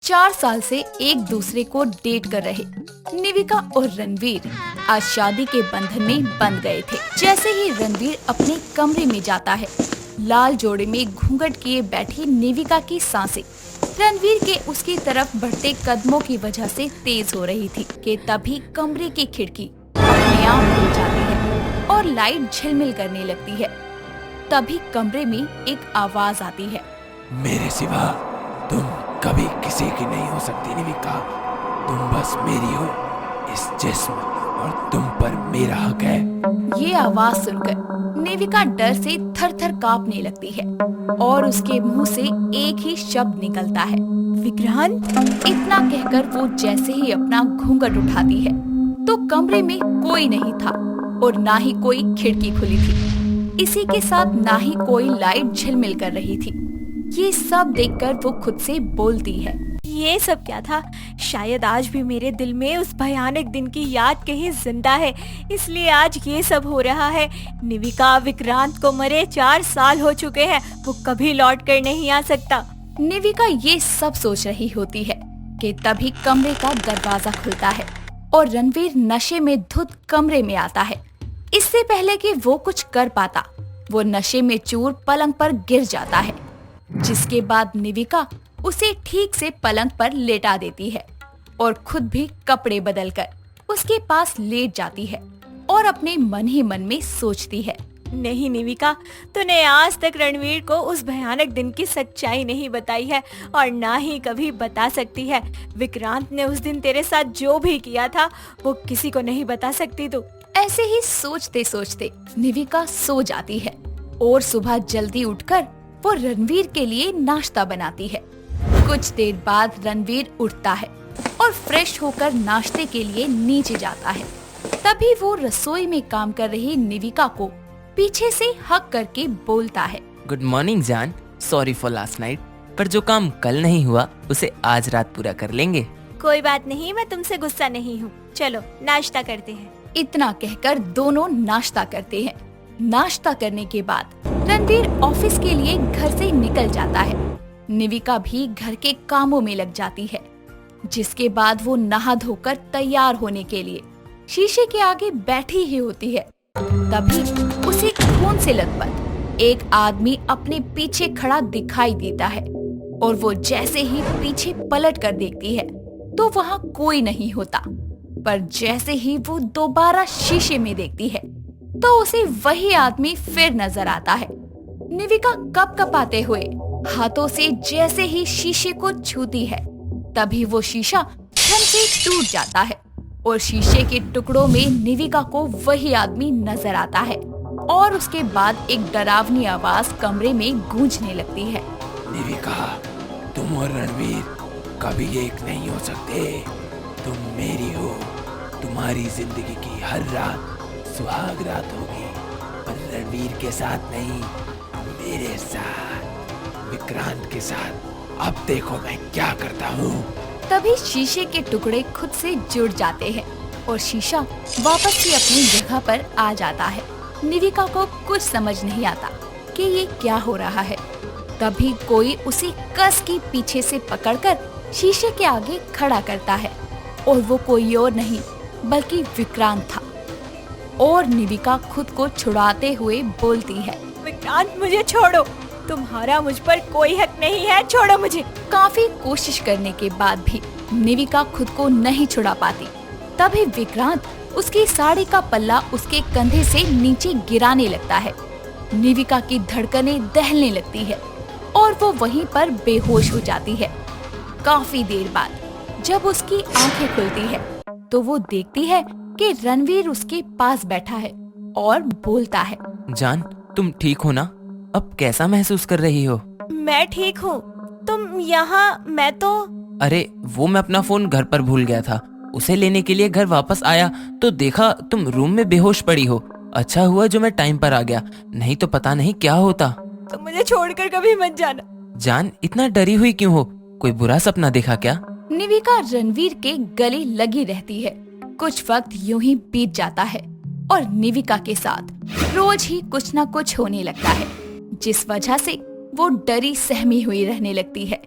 4 साल से एक दूसरे को डेट कर रहे निविका और रणवीर आज शादी के बंधन में बंध गए थे। जैसे ही रणवीर अपने कमरे में जाता है, लाल जोड़े में घूंघट किए बैठी निविका की सांसें रणवीर के उसकी तरफ बढ़ते कदमों की वजह से तेज हो रही थी कि तभी कमरे की खिड़की अपने आप खुल जाती है और लाइट झिलमिल करने लगती है। तभी कमरे में एक आवाज आती है, मेरे सिवा तुम कभी किसी की नहीं हो सकती निविका, तुम बस मेरी हो, इस जिस्म और तुम पर मेरा हक है। ये आवाज सुनकर निविका डर से थर-थर कांपने लगती है और उसके मुंह से एक ही शब्द निकलता है, विक्रांत। इतना कहकर वो जैसे ही अपना घूंघट उठाती है तो कमरे में कोई नहीं था और ना ही कोई खिड़की खुली थी। इसी के साथ ना ही कोई लाइट झिलमिल कर रही थी। ये सब देखकर वो खुद से बोलती है, ये सब क्या था? शायद आज भी मेरे दिल में उस भयानक दिन की याद कहीं जिंदा है, इसलिए आज ये सब हो रहा है। निविका, विक्रांत को मरे 4 साल हो चुके हैं, वो कभी लौट कर नहीं आ सकता। निविका ये सब सोच रही होती है कि तभी कमरे का दरवाजा खुलता है और रणवीर नशे में धुत कमरे में आता है। इससे पहले कि वो कुछ कर पाता, वो नशे में चूर पलंग पर गिर जाता है, जिसके बाद निविका उसे ठीक से पलंग पर लेटा देती है और खुद भी कपड़े बदलकर उसके पास लेट जाती है और अपने मन ही मन में सोचती है, नहीं निविका, तूने आज तक रणवीर को उस भयानक दिन की सच्चाई नहीं बताई है और ना ही कभी बता सकती है। विक्रांत ने उस दिन तेरे साथ जो भी किया था वो किसी को नहीं बता सकती तू। ऐसे ही सोचते सोचते निविका सो जाती है और सुबह जल्दी उठकर वो रणवीर के लिए नाश्ता बनाती है। कुछ देर बाद रणवीर उठता है और फ्रेश होकर नाश्ते के लिए नीचे जाता है। तभी वो रसोई में काम कर रही निविका को पीछे से हक करके बोलता है, गुड मॉर्निंग जान, सॉरी फॉर लास्ट नाइट, पर जो काम कल नहीं हुआ उसे आज रात पूरा कर लेंगे। कोई बात नहीं, मैं तुमसे गुस्सा नहीं हूँ, चलो नाश्ता करते हैं। इतना कहकर दोनों नाश्ता करते हैं। नाश्ता करने के बाद रणवीर ऑफिस के लिए घर से निकल जाता है। निविका भी घर के कामों में लग जाती है, जिसके बाद वो नहा धोकर तैयार होने के लिए शीशे के आगे बैठी ही होती है। तभी उसे खून से लथपथ एक आदमी अपने पीछे खड़ा दिखाई देता है और वो जैसे ही पीछे पलट कर देखती है तो वहाँ कोई नहीं होता। पर जैसे ही वो दोबारा शीशे में देखती है तो उसे वही आदमी फिर नजर आता है। निविका कपकपाते हुए हाथों से जैसे ही शीशे को छूती है, तभी वो शीशा क्षण से टूट जाता है और शीशे के टुकड़ों में निविका को वही आदमी नजर आता है और उसके बाद एक डरावनी आवाज कमरे में गूंजने लगती है, निविका, तुम और रणवीर कभी एक नहीं हो सकते, तुम मेरी हो, तुम्हारी जिंदगी की हर रात सुहाग रात होगी, पर रणवीर के साथ नहीं, मेरे साथ, विक्रांत के साथ। अब देखो मैं क्या करता हूँ। तभी शीशे के टुकड़े खुद से जुड़ जाते हैं और शीशा वापस से अपनी जगह पर आ जाता है। निविका को कुछ समझ नहीं आता कि ये क्या हो रहा है। तभी कोई उसे कस की पीछे से पकड़कर शीशे के आगे खड़ा करता है और वो कोई और नहीं बल्कि विक्रांत था। और निविका खुद को छुड़ाते हुए बोलती है, विक्रांत, मुझे छोड़ो, तुम्हारा मुझ पर कोई हक नहीं है, छोड़ो मुझे। काफी कोशिश करने के बाद भी निविका खुद को नहीं छुड़ा पाती। तभी विक्रांत उसकी साड़ी का पल्ला उसके कंधे से नीचे गिराने लगता है। निविका की धड़कनें दहलने लगती है और वो वहीं पर बेहोश हो जाती है। काफी देर बाद जब उसकी आंखें खुलती है तो वो देखती है कि रणवीर उसके पास बैठा है और बोलता है, जान, तुम ठीक हो ना? अब कैसा महसूस कर रही हो? मैं ठीक हूँ, तुम यहाँ? मैं तो अरे वो मैं अपना फोन घर पर भूल गया था, उसे लेने के लिए घर वापस आया तो देखा तुम रूम में बेहोश पड़ी हो। अच्छा हुआ जो मैं टाइम पर आ गया, नहीं तो पता नहीं क्या होता। तुम मुझे छोड़कर कभी मत जाना। जान, इतना डरी हुई क्यों हो? कोई बुरा सपना देखा क्या? निविका रणवीर के गले लगी रहती है। कुछ वक्त यूं ही बीत जाता है और निविका के साथ रोज ही कुछ न कुछ होने लगता है, जिस वजह से वो डरी सहमी हुई रहने लगती है।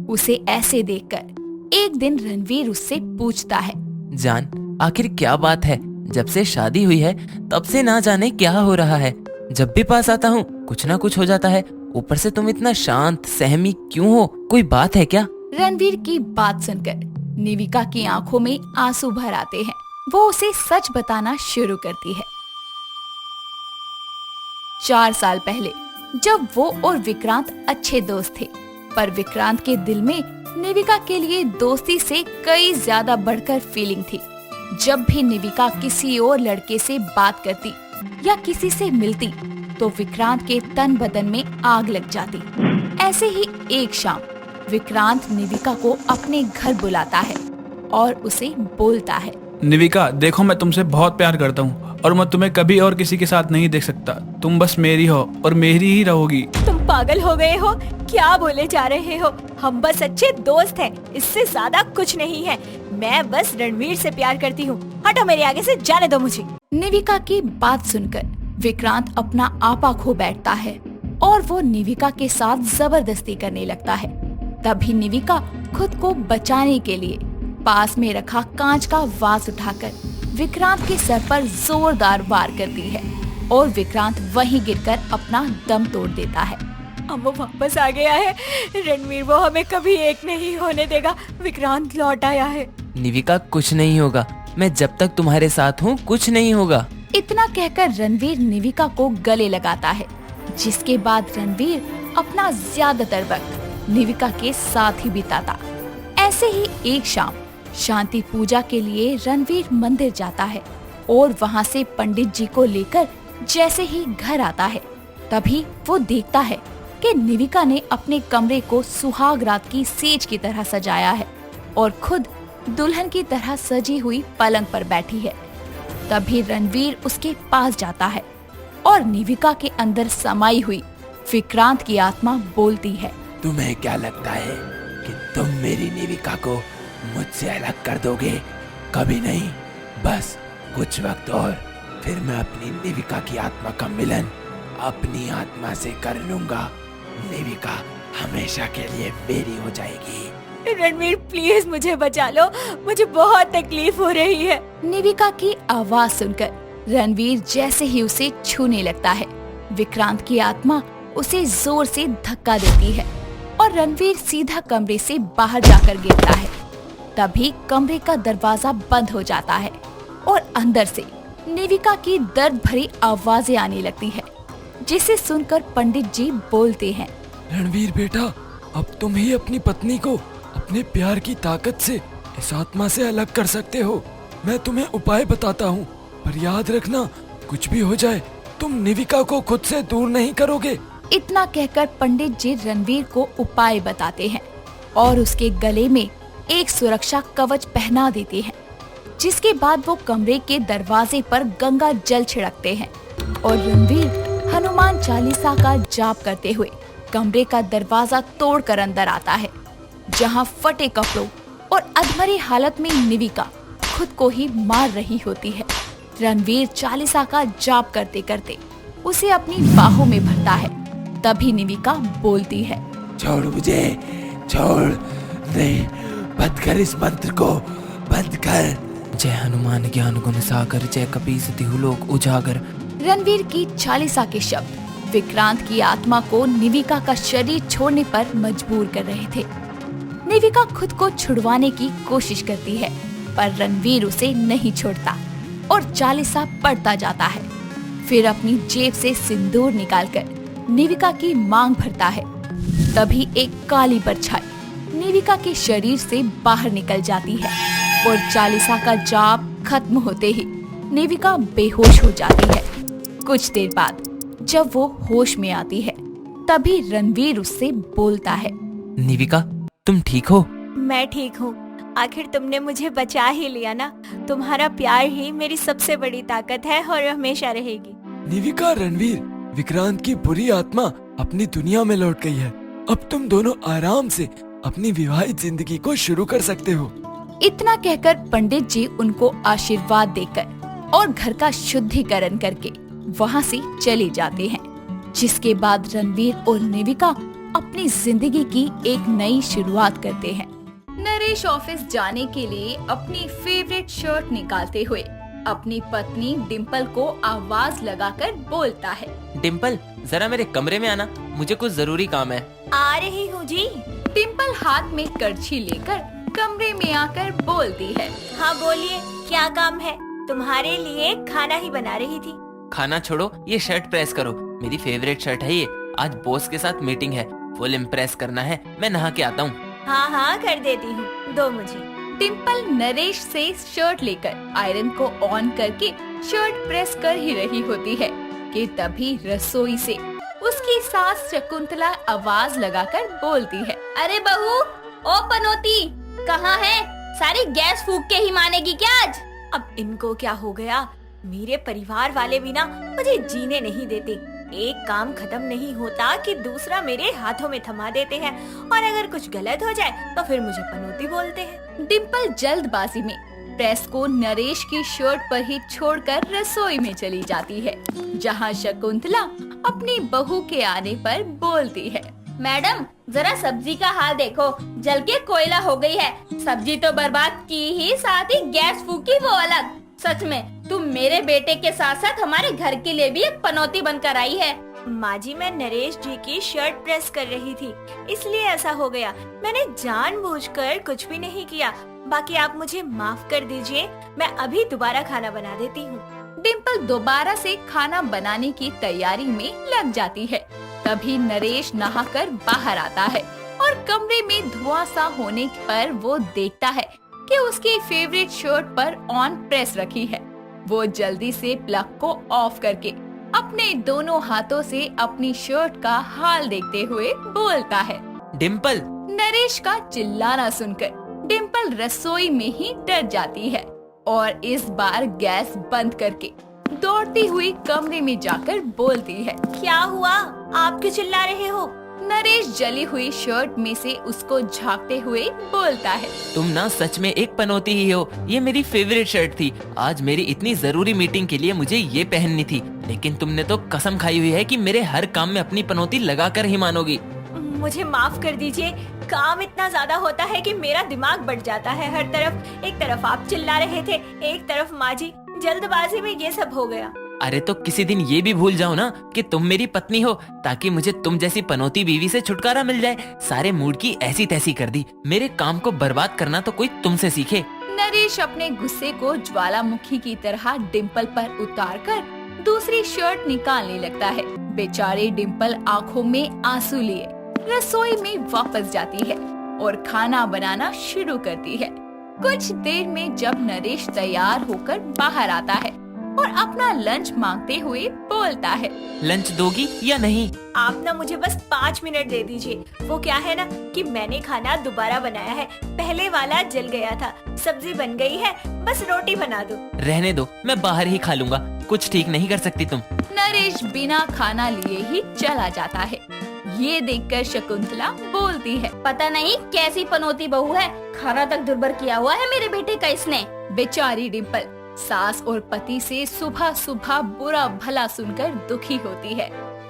उसे ऐसे देखकर एक दिन रणवीर उससे पूछता है, जान, आखिर क्या बात है? जब से शादी हुई है तब से ना जाने क्या हो रहा है। जब भी पास आता हूँ कुछ ना कुछ हो जाता है। ऊपर से तुम इतना शांत सहमी क्यों हो? कोई बात है क्या? रणवीर की बात सुनकर निविका की आंखों में आंसू भर आते हैं। वो उसे सच बताना शुरू करती है। 4 साल पहले जब वो और विक्रांत अच्छे दोस्त थे, पर विक्रांत के दिल में निविका के लिए दोस्ती से कई ज्यादा बढ़कर फीलिंग थी। जब भी निविका किसी और लड़के से बात करती या किसी से मिलती तो विक्रांत के तन बदन में आग लग जाती। ऐसे ही एक शाम विक्रांत निविका को अपने घर बुलाता है और उसे बोलता है, निविका, देखो मैं तुमसे बहुत प्यार करता हूँ और मैं तुम्हें कभी और किसी के साथ नहीं देख सकता। तुम बस मेरी हो और मेरी ही रहोगी। तुम पागल हो गए हो? क्या बोले जा रहे हो? हम बस अच्छे दोस्त हैं, इससे ज्यादा कुछ नहीं है। मैं बस रणवीर से प्यार करती हूँ। हटो मेरे आगे से, जाने दो मुझे। निविका की बात सुनकर विक्रांत अपना आपा खो बैठता है और वो निविका के साथ जबरदस्ती करने लगता है। तभी निविका खुद को बचाने के लिए पास में रखा कांच का वास उठाकर विक्रांत के सर पर जोरदार वार करती है और विक्रांत वहीं गिरकर अपना दम तोड़ देता है। अब वो वापस आ गया है। रणवीर वो हमें कभी एक नहीं होने देगा। विक्रांत लौट आया है। निविका, कुछ नहीं होगा। मैं जब तक तुम्हारे साथ हूँ कुछ नहीं होगा। इतना कहकर रणवीर निविका को गले लगाता है, जिसके बाद रणवीर अपना ज्यादातर वक्त निविका के साथ ही बिताता। ऐसे ही एक शाम शांति पूजा के लिए रणवीर मंदिर जाता है और वहाँ से पंडित जी को लेकर जैसे ही घर आता है तभी वो देखता है कि निविका ने अपने कमरे को सुहाग रात की सेज की तरह सजाया है और खुद दुल्हन की तरह सजी हुई पलंग पर बैठी है। तभी रणवीर उसके पास जाता है और निविका के अंदर समाई हुई विक्रांत की आत्मा बोलती है, तुम्हें क्या लगता है कि तुम मेरी निविका को मुझसे अलग कर दोगे? कभी नहीं। बस कुछ वक्त और, फिर मैं अपनी निविका की आत्मा का मिलन अपनी आत्मा से कर लूंगा। निविका हमेशा के लिए मेरी हो जाएगी। रणवीर प्लीज मुझे बचा लो, मुझे बहुत तकलीफ हो रही है। निविका की आवाज सुनकर रणवीर जैसे ही उसे छूने लगता है, विक्रांत की आत्मा उसे जोर से धक्का देती है और रणवीर सीधा कमरे से बाहर जाकर गिरता है। तभी कमरे का दरवाजा बंद हो जाता है और अंदर से निविका की दर्द भरी आवाजें आने लगती है, जिसे सुनकर पंडित जी बोलते हैं, रणवीर बेटा, अब तुम ही अपनी पत्नी को अपने प्यार की ताकत से इस आत्मा से अलग कर सकते हो। मैं तुम्हें उपाय बताता हूँ, पर याद रखना, कुछ भी हो जाए तुम निविका को खुद से दूर नहीं करोगे। इतना कहकर पंडित जी रणवीर को उपाय बताते हैं और उसके गले में एक सुरक्षा कवच पहना देते हैं, जिसके बाद वो कमरे के दरवाजे पर गंगा जल छिड़कते हैं और रणवीर हनुमान चालीसा का जाप करते हुए कमरे का दरवाजा तोड़कर अंदर आता है, जहां फटे कपड़ों और अधमरी हालत में निविका खुद को ही मार रही होती है। रणवीर चालीसा का जाप करते करते उसे अपनी बाहों में भरता है। तभी निविका बोलती है, छोड़ मुझे, छोड़, नहीं, बंद कर इस मंत्र को, बंद कर। जय हनुमान ज्ञान गुण सागर, जय कपीस तिहु लोक उजागर। रणवीर की चालीसा के शब्द विक्रांत की आत्मा को निविका का शरीर छोड़ने पर मजबूर कर रहे थे। निविका खुद को छुड़वाने की कोशिश करती है, पर रणवीर उसे नहीं छोड़ता और चालीसा पढ़ता जाता है। फिर अपनी जेब से सिंदूर निकालकर निविका की मांग भरता है। तभी एक काली परछाई निविका के शरीर से बाहर निकल जाती है और चालीसा का जाप खत्म होते ही निविका बेहोश हो जाती है। कुछ देर बाद जब वो होश में आती है, तभी रणवीर उससे बोलता है, निविका, तुम ठीक हो? मैं ठीक हूँ। आखिर तुमने मुझे बचा ही लिया ना। तुम्हारा प्यार ही मेरी सबसे बड़ी ताकत है और हमेशा रहेगी। निविका, रणवीर, विक्रांत की बुरी आत्मा अपनी दुनिया में लौट गई है। अब तुम दोनों आराम से अपनी विवाहित जिंदगी को शुरू कर सकते हो। इतना कहकर पंडित जी उनको आशीर्वाद देकर और घर का शुद्धिकरण करके वहाँ से चले जाते हैं, जिसके बाद रणवीर और निविका अपनी जिंदगी की एक नई शुरुआत करते हैं। नरेश ऑफिस जाने के लिए अपनी फेवरेट शर्ट निकालते हुए अपनी पत्नी डिम्पल को आवाज लगाकर बोलता है। डिम्पल, जरा मेरे कमरे में आना, मुझे कुछ जरूरी काम है। आ रही हूँ जी। डिम्पल हाथ में करछी लेकर कमरे में आकर बोलती है। हाँ बोलिए, क्या काम है? तुम्हारे लिए खाना ही बना रही थी। खाना छोड़ो, ये शर्ट प्रेस करो, मेरी फेवरेट शर्ट है ये। आज बॉस के साथ मीटिंग है, फुल इम्प्रेस करना है। मैं नहा के आता हूँ। हाँ हाँ कर देती हूँ, दो मुझे। डिम्पल नरेश से शर्ट लेकर आयरन को ऑन करके शर्ट प्रेस कर ही रही होती है कि तभी रसोई से उसकी सास शकुंतला आवाज लगाकर बोलती है। अरे बहू, ओ पनौती, कहाँ है? सारी गैस फूंक के ही मानेगी क्या आज? अब इनको क्या हो गया? मेरे परिवार वाले भी ना मुझे जीने नहीं देते। एक काम खत्म नहीं होता कि दूसरा मेरे हाथों में थमा देते हैं, और अगर कुछ गलत हो जाए तो फिर मुझे पनौती बोलते हैं। डिम्पल जल्दबाजी में प्रेस को नरेश की शर्ट पर ही छोड़कर रसोई में चली जाती है, जहां शकुंतला अपनी बहू के आने पर बोलती है। मैडम, जरा सब्जी का हाल देखो, जल के कोयला हो गई है। सब्जी तो बर्बाद की ही, साथ ही गैस फूकी वो अलग। सच में तुम मेरे बेटे के साथ साथ हमारे घर के लिए भी एक पनौती बनकर आई है। माँ जी, मैं नरेश जी की शर्ट प्रेस कर रही थी, इसलिए ऐसा हो गया। मैंने जानबूझकर कुछ भी नहीं किया। बाकी आप मुझे माफ कर दीजिए, मैं अभी दोबारा खाना बना देती हूँ। डिम्पल दोबारा से खाना बनाने की तैयारी में लग जाती है। तभी नरेश नहाकर बाहर आता है और कमरे में धुआं सा होने पर वो देखता है कि उसकी फेवरेट शर्ट पर ऑन प्रेस रखी है। वो जल्दी से प्लग को ऑफ करके अपने दोनों हाथों से अपनी शर्ट का हाल देखते हुए बोलता है। डिम्पल! नरेश का चिल्लाना सुनकर डिम्पल रसोई में ही डर जाती है और इस बार गैस बंद करके दौड़ती हुई कमरे में जाकर बोलती है। क्या हुआ? आप क्यों चिल्ला रहे हो? नरेश जली हुई शर्ट में से उसको झांकते हुए बोलता है। तुम ना सच में एक पनौती ही हो। ये मेरी फेवरेट शर्ट थी। आज मेरी इतनी जरूरी मीटिंग के लिए मुझे ये पहननी थी, लेकिन तुमने तो कसम खाई हुई है कि मेरे हर काम में अपनी पनौती लगाकर ही मानोगी। मुझे माफ कर दीजिए, काम इतना ज्यादा होता है कि मेरा दिमाग बढ़ जाता है हर तरफ। एक तरफ आप चिल्ला रहे थे, एक तरफ माँ जी। जल्दबाजी में ये सब हो गया। अरे तो किसी दिन ये भी भूल जाओ ना कि तुम मेरी पत्नी हो, ताकि मुझे तुम जैसी पनौती बीवी से छुटकारा मिल जाए। सारे मूड की ऐसी तैसी कर दी। मेरे काम को बर्बाद करना तो कोई तुमसे सीखे। नरेश अपने गुस्से को ज्वालामुखी की तरह डिम्पल पर उतारकर दूसरी शर्ट निकालने लगता है। बेचारी डिम्पल आंखों में आंसू लिए रसोई में वापस जाती है और खाना बनाना शुरू करती है। कुछ देर में जब नरेश तैयार होकर बाहर आता है और अपना लंच मांगते हुए बोलता है। लंच दोगी या नहीं? आप ना मुझे बस 5 मिनट दे दीजिए। वो क्या है ना कि मैंने खाना दोबारा बनाया है, पहले वाला जल गया था। सब्जी बन गई है, बस रोटी बना दो। रहने दो, मैं बाहर ही खा लूंगा। कुछ ठीक नहीं कर सकती तुम। नरेश बिना खाना लिए ही चला जाता है। ये देखकर शकुंतला बोलती है। पता नहीं कैसी पनौती बहू है, खाना तक दुर्बर किया हुआ है मेरे बेटे का इसने। बेचारी डिम्पल सास और पति से सुबह सुबह बुरा भला सुनकर दुखी होती है,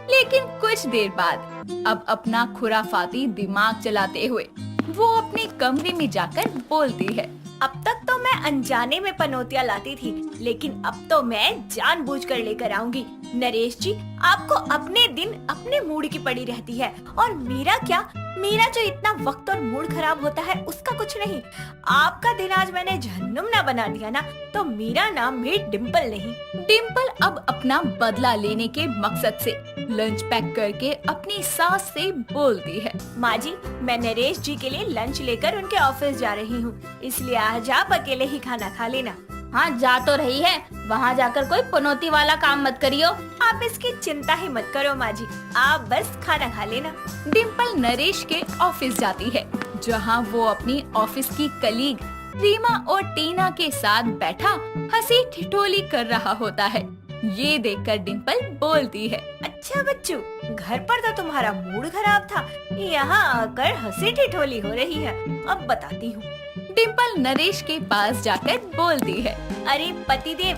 लेकिन कुछ देर बाद अब अपना खुराफाती दिमाग चलाते हुए वो अपने कमरे में जाकर बोलती है। अब तक तो मैं अनजाने में पनौतियाँ लाती थी, लेकिन अब तो मैं जानबूझकर लेकर आऊंगी। नरेश जी, आपको अपने दिन अपने मूड की पड़ी रहती है, और मेरा क्या? मेरा जो इतना वक्त और मूड खराब होता है उसका कुछ नहीं। आपका दिन आज मैंने जहन्नुम ना बना दिया ना, तो मेरा नाम भी डिम्पल नहीं। डिम्पल अब अपना बदला लेने के मकसद से लंच पैक करके अपनी सास से बोलती है। माँ जी, मैं नरेश जी के लिए लंच लेकर उनके ऑफिस जा रही हूँ, इसलिए आज आप अकेले ही खाना खा लेना। हाँ, जा तो रही है, वहाँ जाकर कोई पनौती वाला काम मत करियो। आप इसकी चिंता ही मत करो माँ जी, आप बस खाना खा लेना। डिम्पल नरेश के ऑफिस जाती है, जहाँ वो अपनी ऑफिस की कलीग रीमा और टीना के साथ बैठा हंसी ठिठोली कर रहा होता है। ये देखकर डिम्पल बोलती है। अच्छा बच्चू, घर पर तो तुम्हारा मूड खराब था, यहाँ आकर हंसी ठिठोली हो रही है। अब बताती हूँ। डिम्पल नरेश के पास जाकर बोलती है। अरे पतिदेव,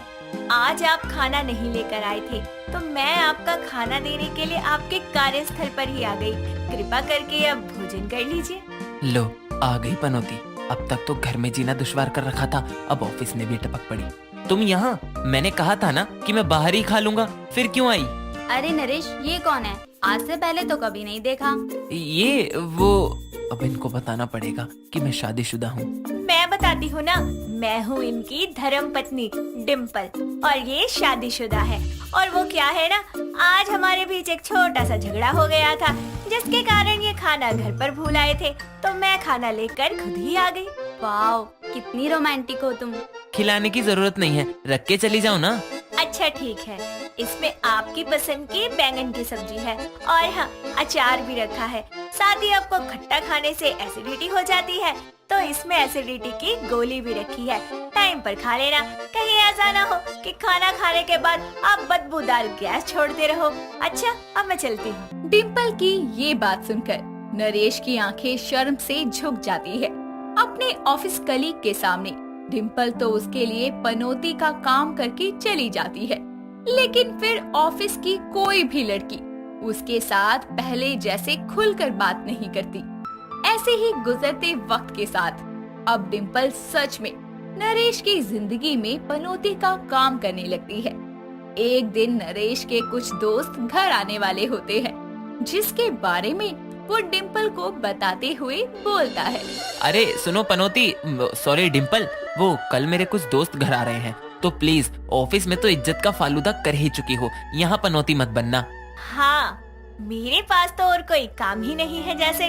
आज आप खाना नहीं लेकर आए थे, तो मैं आपका खाना देने के लिए आपके कार्यस्थल पर ही आ गई। कृपा करके अब भोजन कर लीजिए। लो, आ गई पनौती। अब तक तो घर में जीना दुश्वार कर रखा था, अब ऑफिस में भी टपक पड़ी। तुम यहाँ? मैंने कहा था ना कि मैं बाहर ही खा लूंगा, फिर क्यों आई? अरे नरेश, ये कौन है? आज से पहले तो कभी नहीं देखा। ये वो, अब इनको बताना पड़ेगा कि मैं शादीशुदा हूँ। मैं बताती हूँ ना, मैं हूँ इनकी धर्म पत्नी डिम्पल, और ये शादीशुदा है। और वो क्या है ना, आज हमारे बीच एक छोटा सा झगड़ा हो गया था, जिसके कारण ये खाना घर पर भूल आए थे, तो मैं खाना लेकर खुद ही आ गई। वाओ, कितनी रोमांटिक हो तुम। खिलाने की जरूरत नहीं है, रख के चली जाओ ना। अच्छा ठीक है, इसमें आपकी पसंद की बैंगन की सब्जी है, और हाँ, अचार भी रखा है। साथ ही आपको खट्टा खाने से एसिडिटी हो जाती है, तो इसमें एसिडिटी की गोली भी रखी है। टाइम पर खा लेना, कहीं ऐसा ना हो कि खाना खाने के बाद आप बदबूदार गैस छोड़ते रहो। अच्छा, अब मैं चलती हूँ। डिम्पल की ये बात सुनकर नरेश की आंखें शर्म से झुक जाती है। अपने ऑफिस कलीग के सामने डिम्पल तो उसके लिए पनौती का काम करके चली जाती है, लेकिन फिर ऑफिस की कोई भी लड़की उसके साथ पहले जैसे खुलकर बात नहीं करती। ऐसे ही गुजरते वक्त के साथ अब डिम्पल सच में नरेश की जिंदगी में पनौती का काम करने लगती है। एक दिन नरेश के कुछ दोस्त घर आने वाले होते हैं, जिसके बारे में वो डिम्पल को बताते हुए बोलता है। अरे सुनो पनौती, सॉरी डिम्पल, वो कल मेरे कुछ दोस्त घर आ रहे हैं, तो प्लीज ऑफिस में तो इज्जत का फालूदा कर ही चुकी हो, यहाँ पनौती मत बनना। हाँ, मेरे पास तो और कोई काम ही नहीं है जैसे।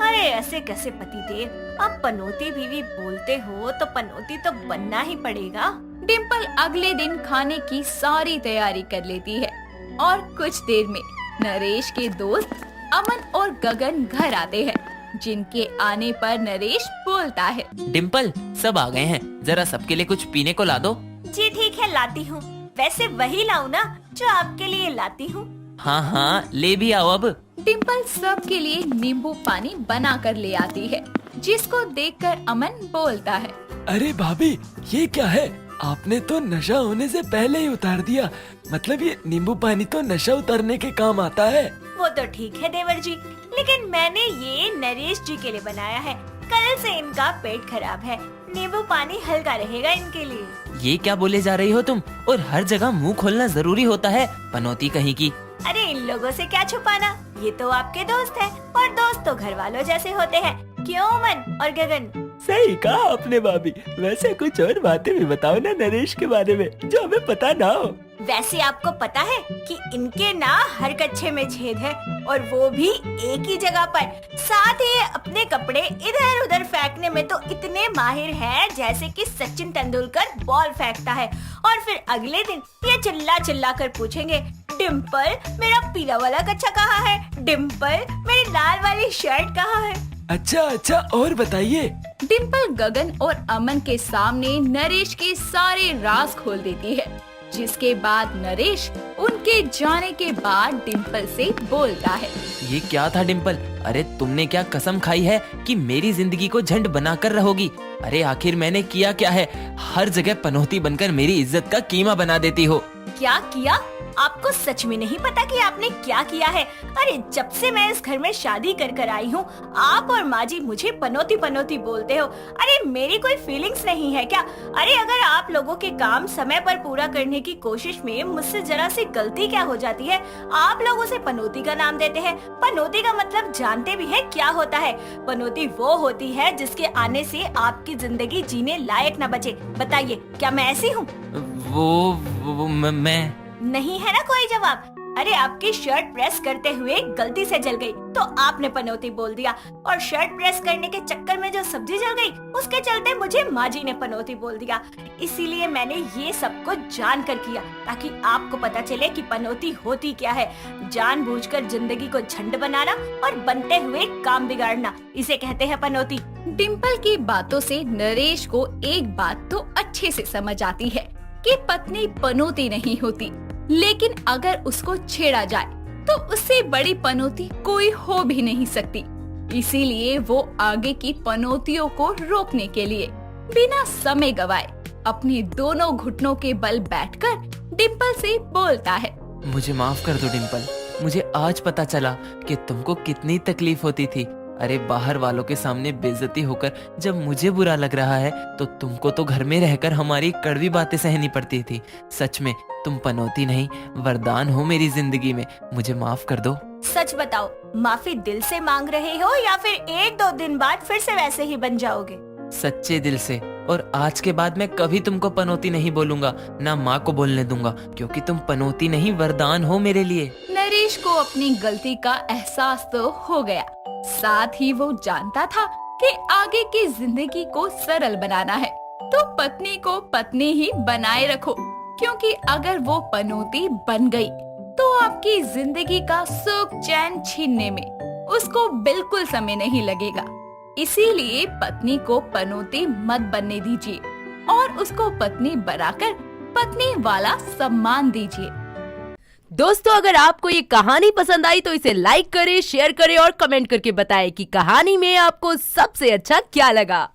अरे ऐसे कैसे पतिदेव, आप पनौती बीवी बोलते हो तो पनौती तो बनना ही पड़ेगा। डिम्पल अगले दिन खाने की सारी तैयारी कर लेती है और कुछ देर में नरेश के दोस्त अमन और गगन घर आते हैं, जिनके आने पर नरेश बोलता है। डिम्पल, सब आ गए हैं, जरा सबके लिए कुछ पीने को ला दो। जी ठीक है, लाती हूँ। वैसे वही लाऊं ना जो आपके लिए लाती हूँ। हाँ हाँ, ले भी आओ अब। डिम्पल सबके लिए नींबू पानी बना कर ले आती है, जिसको देखकर अमन बोलता है। अरे भाभी, ये क्या है? आपने तो नशा होने से पहले ही उतार दिया। मतलब ये नींबू पानी तो नशा उतारने के काम आता है। वो तो ठीक है देवर जी, लेकिन मैंने ये नरेश जी के लिए बनाया है। कल से इनका पेट खराब है, नींबू पानी हल्का रहेगा इनके लिए। ये क्या बोले जा रही हो तुम? और हर जगह मुंह खोलना जरूरी होता है, पनौती कहीं की। अरे इन लोगों से क्या छुपाना, ये तो आपके दोस्त हैं, और दोस्त तो घर वालों जैसे होते हैं। क्यों अमन और गगन? सही कहा आपने भाभी। वैसे कुछ और बातें भी बताओ ना नरेश के बारे में, जो हमें पता ना हो। वैसे आपको पता है कि इनके ना हर कच्छे में छेद है, और वो भी एक ही जगह पर। साथ ही अपने कपड़े इधर उधर फेंकने में तो इतने माहिर हैं, जैसे कि सचिन तेंदुलकर बॉल फेंकता है। और फिर अगले दिन ये चिल्ला चिल्ला कर पूछेंगे, डिम्पल मेरा पीला वाला कच्छा कहाँ है? डिम्पल मेरी लाल वाली शर्ट कहाँ है? अच्छा, और बताइए। डिम्पल गगन और अमन के सामने नरेश के सारे राज खोल देती है, जिसके बाद नरेश उनके जाने के बाद डिम्पल से बोलता है। ये क्या था डिम्पल? अरे तुमने क्या कसम खाई है कि मेरी जिंदगी को झंड बनाकर रहोगी? अरे आखिर मैंने किया क्या है? हर जगह पनौती बनकर मेरी इज्जत का कीमा बना देती हो। क्या किया? आपको सच में नहीं पता कि आपने क्या किया है? अरे जब से मैं इस घर में शादी कर कर आई हूँ, आप और माँ जी मुझे पनौती पनौती बोलते हो। अरे मेरी कोई फीलिंग्स नहीं है क्या? अरे अगर आप लोगों के काम समय पर पूरा करने की कोशिश में मुझसे जरा सी गलती क्या हो जाती है, आप लोगों से पनौती का नाम देते हैं। पनौती का मतलब जानते भी है क्या होता है? पनौती वो होती है जिसके आने से आपकी जिंदगी जीने लायक न बचे। बताइए, क्या मैं ऐसी हूँ? वो मैं नहीं है ना कोई जवाब? अरे आपकी शर्ट प्रेस करते हुए गलती से जल गई तो आपने पनौती बोल दिया, और शर्ट प्रेस करने के चक्कर में जो सब्जी जल गई उसके चलते मुझे माँ जी ने पनौती बोल दिया। इसीलिए मैंने ये सब कुछ जान कर किया, ताकि आपको पता चले कि पनौती होती क्या है। जानबूझकर जिंदगी को झंड बनाना और बनते हुए काम बिगाड़ना, इसे कहते हैं पनौती। डिम्पल की बातों से नरेश को एक बात तो अच्छे से समझ आती है कि पत्नी पनौती नहीं होती, लेकिन अगर उसको छेड़ा जाए तो उससे बड़ी पनौती कोई हो भी नहीं सकती। इसीलिए वो आगे की पनौतियों को रोकने के लिए बिना समय गवाए अपने दोनों घुटनों के बल बैठकर डिम्पल से बोलता है। मुझे माफ कर दो डिम्पल, मुझे आज पता चला कि तुमको कितनी तकलीफ होती थी। अरे बाहर वालों के सामने बेइज्जती होकर जब मुझे बुरा लग रहा है तो तुमको तो घर में रहकर हमारी कड़वी बातें सहनी पड़ती थी। सच में तुम पनौती नहीं वरदान हो मेरी जिंदगी में, मुझे माफ कर दो। सच बताओ, माफी दिल से मांग रहे हो या फिर 1-2 दिन बाद फिर से वैसे ही बन जाओगे? सच्चे दिल से, और आज के बाद मैं कभी तुमको पनौती नहीं बोलूंगा, ना माँ को बोलने दूंगा, क्योंकि तुम पनौती नहीं वरदान हो मेरे लिए। नरेश को अपनी गलती का एहसास तो हो गया, साथ ही वो जानता था कि आगे की जिंदगी को सरल बनाना है तो पत्नी को पत्नी ही बनाए रखो, क्योंकि अगर वो पनौती बन गई तो आपकी जिंदगी का सुख चैन छीनने में उसको बिल्कुल समय नहीं लगेगा। इसीलिए पत्नी को पनौती मत बनने दीजिए और उसको पत्नी बनाकर पत्नी वाला सम्मान दीजिए। दोस्तों, अगर आपको ये कहानी पसंद आई तो इसे लाइक करें, शेयर करें और कमेंट करके बताएं कि कहानी में आपको सबसे अच्छा क्या लगा।